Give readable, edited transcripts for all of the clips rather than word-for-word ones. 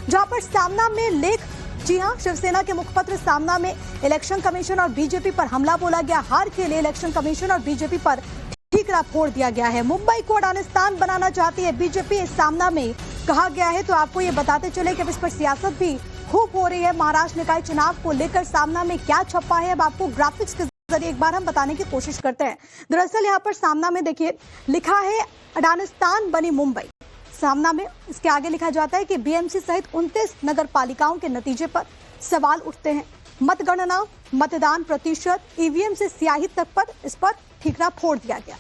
जहां पर सामना में लेख, जी हां, शिवसेना के मुखपत्र सामना में इलेक्शन कमीशन और बीजेपी पर हमला बोला गया। हार के लिए इलेक्शन कमीशन और बीजेपी पर ठीकरा फोड़ दिया गया है। मुंबई को अफगानिस्तान बनाना चाहती है बीजेपी, इस सामना में कहा गया है। तो आपको ये बताते चले कि अब इस पर सियासत भी खूब हो रही है। महाराष्ट्र निकाय चुनाव को लेकर सामना में क्या छपा है, अब आपको ग्राफिक्स के जरिए एक बार हम बताने की कोशिश करते हैं। दरअसल यहाँ पर सामना में देखिए लिखा है अफगानिस्तान बनी मुंबई। सामना में इसके आगे लिखा जाता है कि बीएमसी सहित 29 नगर पालिकाओं के नतीजे पर सवाल उठते हैं। मतगणना, मतदान प्रतिशत, ईवीएम से स्याही तक पर इस पर ठीकरा फोड़ दिया गया।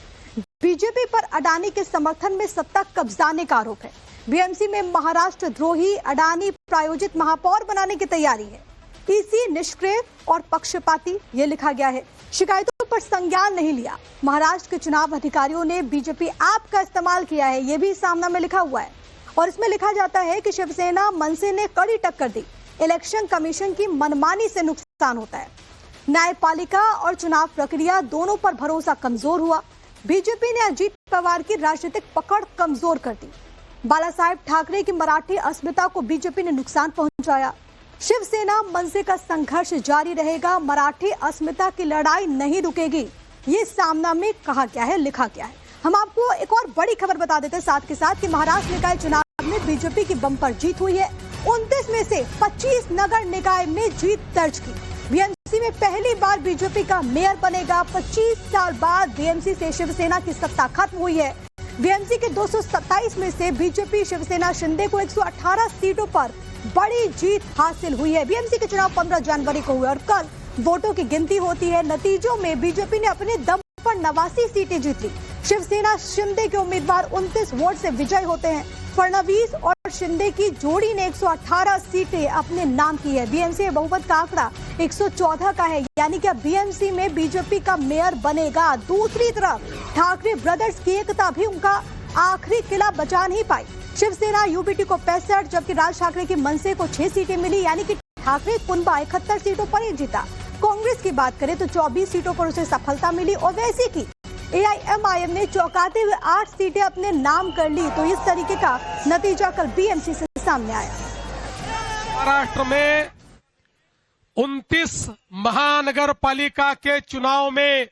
बीजेपी पर अडानी के समर्थन में सत्ता कब्जाने का आरोप है। बीएमसी में महाराष्ट्र द्रोही अडानी प्रायोजित महापौर बनाने की तैयारी है। ईसी निष्क्रिय और पक्षपाती, ये लिखा गया है। शिकायतों पर संज्ञान नहीं लिया। महाराष्ट्र के चुनाव अधिकारियों ने बीजेपी ऐप का इस्तेमाल किया है, ये भी सामना में लिखा हुआ है। और इसमें लिखा जाता है कि शिवसेना मनसे ने कड़ी टक्कर दी। इलेक्शन कमीशन की मनमानी से नुकसान होता है। न्यायपालिका और चुनाव प्रक्रिया दोनों पर भरोसा कमजोर हुआ। बीजेपी ने अजीत पवार की राजनीतिक पकड़ कमजोर कर दी। बाला साहेब ठाकरे की मराठी अस्मिता को बीजेपी ने नुकसान पहुंचाया। शिवसेना मनसे का संघर्ष जारी रहेगा। मराठी अस्मिता की लड़ाई नहीं रुकेगी, ये सामना में कहा गया है, लिखा गया है। हम आपको एक और बड़ी खबर बता देते हैं साथ के साथ कि महाराष्ट्र निकाय चुनाव में बीजेपी की बम्पर जीत हुई है। 29 में से 25 नगर निकाय में जीत दर्ज की। बीएमसी में पहली बार बीजेपी का मेयर बनेगा। 25 साल बाद बीएमसी से शिवसेना की सत्ता खत्म हुई है। बीएमसी के 227 में से बीजेपी शिवसेना शिंदे को 118 सीटों पर बड़ी जीत हासिल हुई है। बीएमसी के चुनाव 15 जनवरी को हुए और कल वोटों की गिनती होती है। नतीजों में बीजेपी ने अपने दम पर 89 सीटें जीत ली। शिवसेना शिंदे के उम्मीदवार 29 वोट से विजयी होते हैं। फडणवीस और शिंदे की जोड़ी ने 118 सीटें अपने नाम की है। बीएमसी में बहुमत का आंकड़ा 114 का है, यानी कि अब बीएमसी में बीजेपी का मेयर बनेगा। दूसरी तरफ ठाकरे ब्रदर्स की एकता भी उनका आखिरी किला बचा नहीं पाई। शिवसेना यूबीटी को 65, जबकि राज ठाकरे की मनसे को 6 सीटें मिली, यानी कि ठाकरे कुनबा 71 सीटों पर ही जीता। कांग्रेस की बात करें तो 24 सीटों पर उसे सफलता मिली। ओवैसी की एआईएमआईएम ने चौंकाते हुए 8 सीटें अपने नाम कर ली। तो इस तरीके का नतीजा कल बीएमसी से सामने आया। महाराष्ट्र में 29 महानगर पालिका के चुनाव में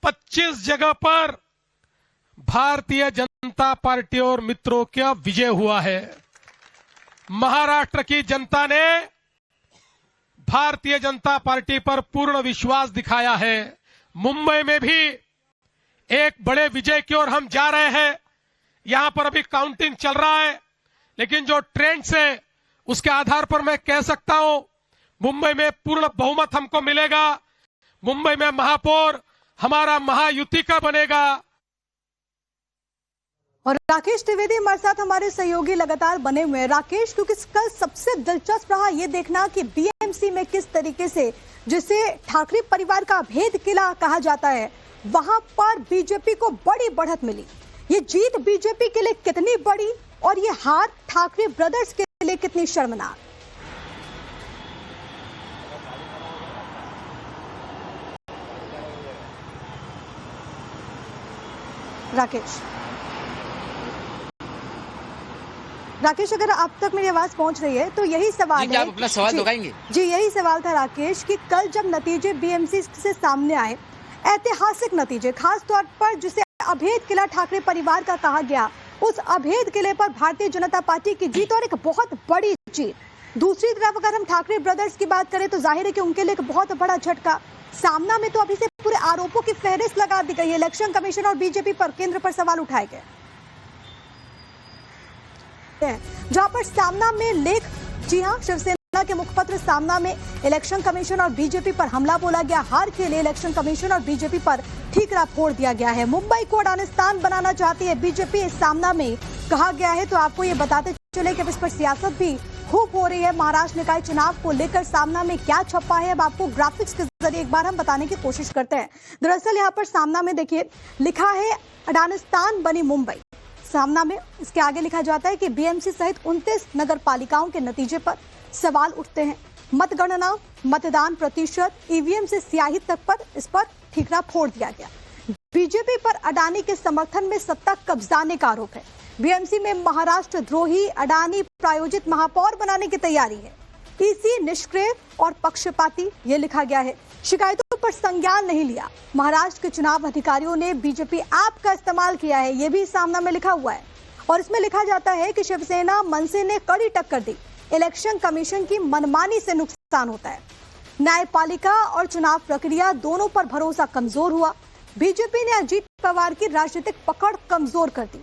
25 जगह पर भारतीय जनता पार्टी और मित्रों का विजय हुआ है। महाराष्ट्र की जनता ने भारतीय जनता पार्टी पर पूर्ण विश्वास दिखाया है। मुंबई में भी एक बड़े विजय की ओर हम जा रहे हैं। यहां पर अभी काउंटिंग चल रहा है, लेकिन जो ट्रेंड्स है उसके आधार पर मैं कह सकता हूं मुंबई में पूर्ण बहुमत हमको मिलेगा। मुंबई में महापौर हमारा महायुति का बनेगा। और राकेश त्रिवेदी हमारे साथ हमारे सहयोगी लगातार बने हुए हैं। राकेश, क्योंकि कल सबसे दिलचस्प रहा ये देखना कि बीएमसी में किस तरीके से, जिसे ठाकरे परिवार का अभेद किला कहा जाता है, वहां पर बीजेपी को बड़ी बढ़त मिली। ये जीत बीजेपी के लिए कितनी बड़ी और ये हार ठाकरे ब्रदर्स के लिए कितनी शर्मनाक? राकेश, अगर आप तक मेरी आवाज पहुंच रही है तो यही सवाल है। आप अपना सवाल दोहराएंगे? जी, यही सवाल था राकेश कि कल जब नतीजे बीएमसी से सामने आए, ऐतिहासिक नतीजे, खास तौर पर जिसे अभेद किला ठाकरे परिवार का कहा गया, उस अभेद किले पर भारतीय जनता पार्टी की जीत और एक बहुत बड़ी जीत। दूसरी तरफ अगर हम ठाकरे ब्रदर्स की बात करें तो जाहिर है कि उनके लिए एक बहुत बड़ा झटका। सामना में तो अभी से पूरे आरोपों की फहरिस्त लगा दी गई है। इलेक्शन कमीशन और बीजेपी पर केंद्र पर सवाल उठाए गए, जहां पर सामना में लेख, जी हां, शिवसेना के मुखपत्र सामना में इलेक्शन कमीशन और बीजेपी पर हमला बोला गया। हार के लिए इलेक्शन कमीशन और बीजेपी पर ठीकरा फोड़ दिया गया है। मुंबई को अफगानिस्तान बनाना चाहती है बीजेपी, इस सामना में कहा गया है। तो आपको ये बताते चले कि इस पर सियासत भी खूब हो रही है। महाराष्ट्र निकाय चुनाव को लेकर सामना में क्या छपा है, अब आपको ग्राफिक्स के जरिए एक बार हम बताने की कोशिश करते हैं। दरअसल यहाँ पर सामना में देखिए लिखा है अफगानिस्तान बनी मुंबई। सामना में इसके आगे लिखा जाता है कि बीएमसी सहित 29 नगर पालिकाओं के नतीजे पर सवाल उठते हैं। मतगणना, मतदान प्रतिशत, ईवीएम से स्याही तक पर इस पर ठीकरा फोड़ दिया गया। बीजेपी पर अडानी के समर्थन में सत्ता कब्जाने का आरोप है। बीएमसी में महाराष्ट्र द्रोही अडानी प्रायोजित महापौर बनाने की तैयारी है। ईसी निष्क्रिय और पक्षपाती, ये लिखा गया है। शिकायतों पर संज्ञान नहीं लिया। महाराष्ट्र के चुनाव अधिकारियों ने बीजेपी ऐप का इस्तेमाल किया है, ये भी सामना में लिखा हुआ है। और इसमें लिखा जाता है कि शिवसेना मनसे ने कड़ी टक्कर दी। इलेक्शन कमीशन की मनमानी से नुकसान होता है। न्यायपालिका और चुनाव प्रक्रिया दोनों पर भरोसा कमजोर हुआ। बीजेपी ने अजीत पवार की राजनीतिक पकड़ कमजोर कर दी।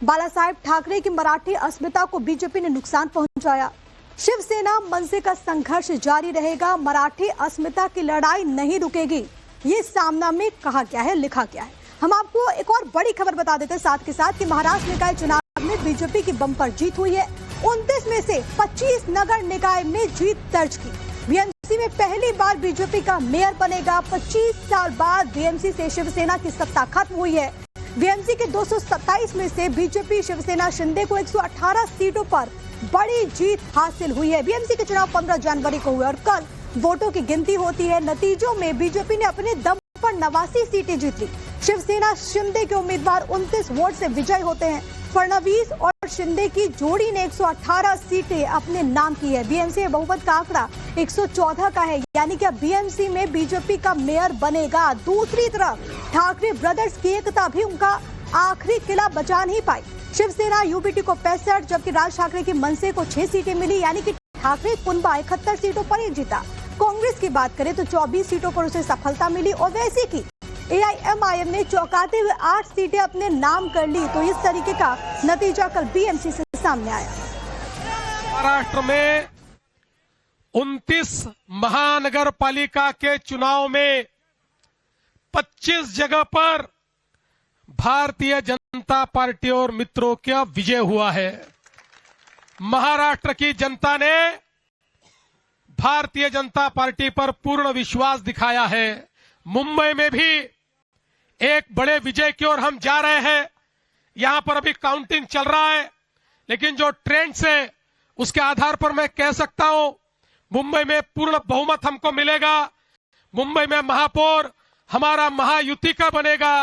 बाला साहेब ठाकरे की मराठी अस्मिता को बीजेपी ने नुकसान पहुंचाया। शिवसेना मनसे का संघर्ष जारी रहेगा। मराठी अस्मिता की लड़ाई नहीं रुकेगी, ये सामना में कहा गया है, लिखा गया है। हम आपको एक और बड़ी खबर बता देते हैं साथ के साथ कि महाराष्ट्र निकाय चुनाव में बीजेपी की बम्पर जीत हुई है। 29 में से 25 नगर निकाय में जीत दर्ज की। बीएमसी में पहली बार बीजेपी का मेयर बनेगा। 25 साल बाद बीएमसी से शिवसेना की सत्ता खत्म हुई है। बीएमसी के 227 में से बीजेपी शिवसेना शिंदे को 118 सीटों पर बड़ी जीत हासिल हुई है। बीएमसी के चुनाव 15 जनवरी को हुए और कल वोटों की गिनती होती है। नतीजों में बीजेपी ने अपने दम पर 89 सीटें जीत ली। शिवसेना शिंदे के उम्मीदवार 29 वोट से विजयी होते हैं। फडणवीस और शिंदे की जोड़ी ने 118 सीटें अपने नाम की है। बीएमसी में बहुमत का आंकड़ा 114 का है, यानी कि अब बीएमसी में बीजेपी का मेयर बनेगा। दूसरी तरफ ठाकरे ब्रदर्स की एकता भी उनका आखिरी किला बचा नहीं पाई। शिवसेना यूबीटी को 65, जबकि राज ठाकरे की मनसे को 6 सीटें मिली, यानी कि ठाकरे कुनबा 71 सीटों पर ही जीता। कांग्रेस की बात करें तो 24 सीटों पर उसे सफलता मिली और वैसे की एआईएमआईएम ने चौंकाते हुए 8 सीटें अपने नाम कर ली। तो इस तरीके का नतीजा कल बीएमसी से सामने आया। महाराष्ट्र में 29 महानगर पालिका के चुनाव में 25 जगह पर भारतीय जनता पार्टी और मित्रों का विजय हुआ है। महाराष्ट्र की जनता ने भारतीय जनता पार्टी पर पूर्ण विश्वास दिखाया है। मुंबई में भी एक बड़े विजय की ओर हम जा रहे हैं। यहां पर अभी काउंटिंग चल रहा है, लेकिन जो ट्रेंड्स है उसके आधार पर मैं कह सकता हूं मुंबई में पूर्ण बहुमत हमको मिलेगा। मुंबई में महापौर हमारा महायुति का बनेगा।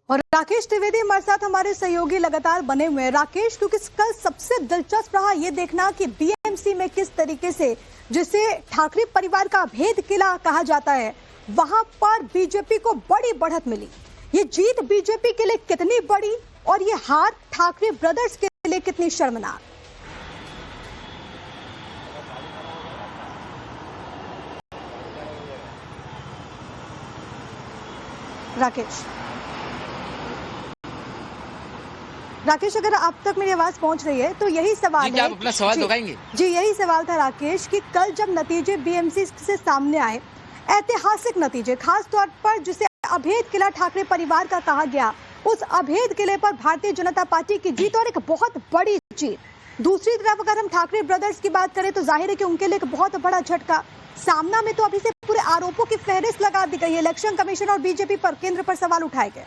और राकेश त्रिवेदी हमारे साथ हमारे सहयोगी लगातार बने हुए हैं। राकेश, क्योंकि कल सबसे दिलचस्प रहा ये देखना कि बीएमसी में किस तरीके से, जिसे ठाकरे परिवार का अभेद किला कहा जाता है, वहां पर बीजेपी को बड़ी बढ़त मिली। ये जीत बीजेपी के लिए कितनी बड़ी और ये हार ठाकरे ब्रदर्स के लिए कितनी शर्मनाक? राकेश, अगर आप तक मेरी आवाज पहुंच रही है तो यही सवाल है। आप अपना सवाल दोहराएंगे? जी, यही सवाल था राकेश कि कल जब नतीजे बीएमसी से सामने आए, ऐतिहासिक नतीजे, खास तौर पर जिसे अभेद किला ठाकरे परिवार का कहा गया, उस अभेद किले पर भारतीय जनता पार्टी की जीत और एक बहुत बड़ी जीत। दूसरी तरफ अगर हम ठाकरे ब्रदर्स की बात करें तो जाहिर है कि उनके लिए एक बहुत बड़ा झटका। सामना में तो अभी से पूरे आरोपों की फहरिस्त लगा दी गई है। इलेक्शन कमीशन और बीजेपी पर केंद्र पर सवाल उठाए गए।